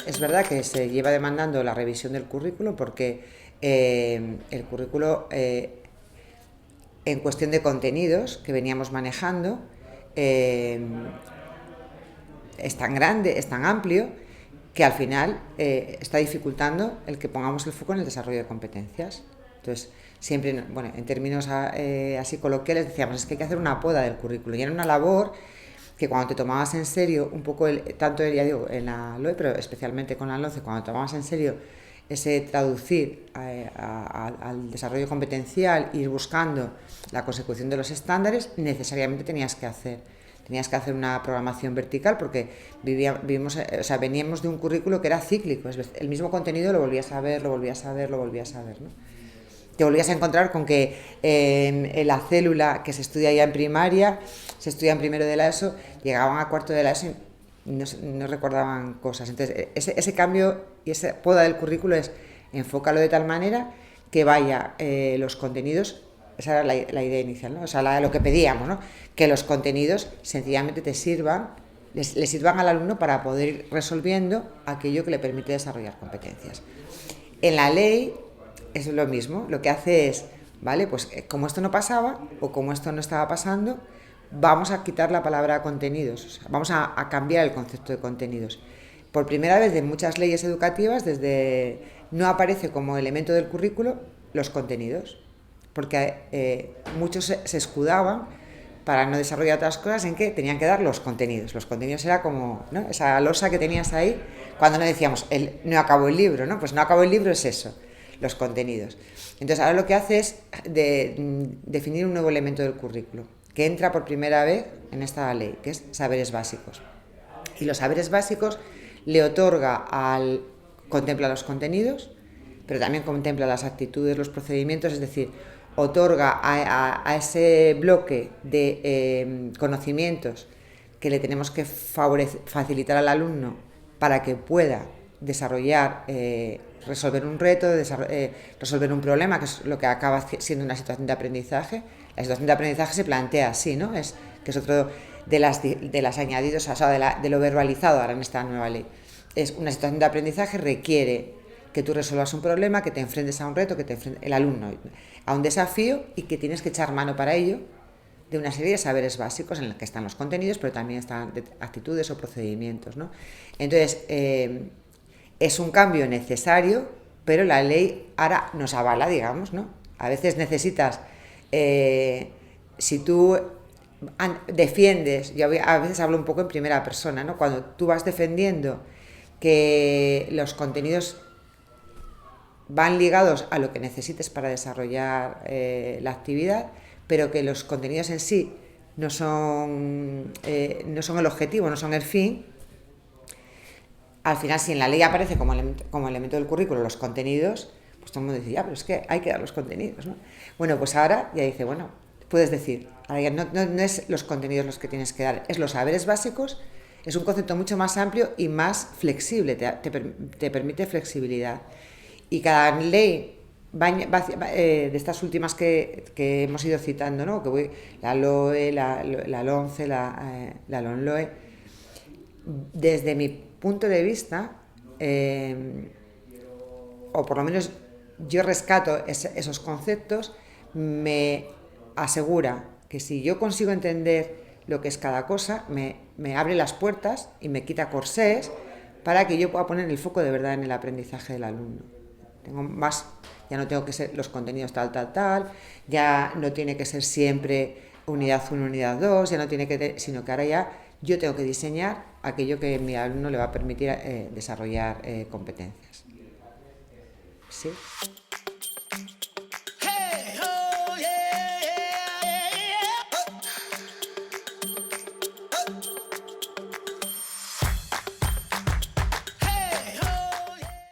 es verdad que se lleva demandando la revisión del currículo porque el currículo, en cuestión de contenidos que veníamos manejando, eh, es tan grande, es tan amplio, que al final está dificultando el que pongamos el foco en el desarrollo de competencias. Entonces, siempre, bueno, en términos así coloquiales decíamos, es que hay que hacer una poda del currículo, y era una labor que cuando te tomabas en serio un poco, tanto ya digo, en la LOE, pero especialmente con la LONCE, cuando tomabas en serio ese traducir al desarrollo competencial, ir buscando la consecución de los estándares, necesariamente tenías que hacer una programación vertical porque veníamos de un currículo que era cíclico, el mismo contenido lo volvías a ver, lo volvías a ver, lo volvías a ver, ¿no? Te volvías a encontrar con que la célula que se estudia ya en primaria, se estudia en primero de la ESO, llegaban a cuarto de la ESO y no recordaban cosas. Entonces, ese cambio y esa poda del currículo es enfócalo de tal manera que vaya los contenidos. Esa era la idea inicial, ¿no? O sea, lo que pedíamos, ¿no? Que los contenidos sencillamente le sirvan al alumno para poder ir resolviendo aquello que le permite desarrollar competencias. En la ley es lo mismo, lo que hace es, ¿vale? Pues como esto no pasaba o como esto no estaba pasando, vamos a quitar la palabra contenidos, o sea, vamos a cambiar el concepto de contenidos. Por primera vez en muchas leyes educativas, no aparece como elemento del currículo los contenidos, porque muchos se escudaban para no desarrollar otras cosas en que tenían que dar los contenidos. Los contenidos era como, ¿no?, esa losa que tenías ahí cuando no decíamos, no acabó el libro, ¿no? Pues no acabó el libro es eso, los contenidos. Entonces ahora lo que hace es definir un nuevo elemento del currículo, que entra por primera vez en esta ley, que es saberes básicos. Y los saberes básicos le contempla los contenidos, pero también contempla las actitudes, los procedimientos, es decir, otorga a ese bloque de conocimientos que le tenemos que facilitar al alumno para que pueda desarrollar, resolver un reto, resolver un problema, que es lo que acaba siendo una situación de aprendizaje. La situación de aprendizaje se plantea así, ¿no? Que es otro de las añadidos, o sea, de lo verbalizado ahora en esta nueva ley. Es una situación de aprendizaje, requiere que tú resuelvas un problema, que te enfrentes a un reto, el alumno a un desafío, y que tienes que echar mano para ello de una serie de saberes básicos en los que están los contenidos, pero también están actitudes o procedimientos, ¿no? Entonces, es un cambio necesario, pero la ley ahora nos avala, digamos, ¿no? A veces necesitas, si tú defiendes, yo a veces hablo un poco en primera persona, ¿no? Cuando tú vas defendiendo que los contenidos van ligados a lo que necesites para desarrollar la actividad, pero que los contenidos en sí no son el objetivo, no son el fin. Al final, si en la ley aparece como elemento del currículo los contenidos, pues todo el mundo dice, ya, pero es que hay que dar los contenidos, ¿no? Bueno, pues ahora ya dice, bueno, puedes decir, ahora ya no es los contenidos los que tienes que dar, es los saberes básicos. Es un concepto mucho más amplio y más flexible, te permite flexibilidad. Y cada ley de estas últimas que hemos ido citando, ¿no? La LOE, la LONCE, la LONLOE, desde mi punto de vista, o por lo menos yo rescato esos conceptos, me asegura que si yo consigo entender lo que es cada cosa, me abre las puertas y me quita corsés para que yo pueda poner el foco de verdad en el aprendizaje del alumno. Ya no tengo que ser los contenidos tal, ya no tiene que ser siempre unidad 1, unidad 2, ya no tiene sino que ahora ya yo tengo que diseñar aquello que mi alumno le va a permitir desarrollar competencias. ¿Sí?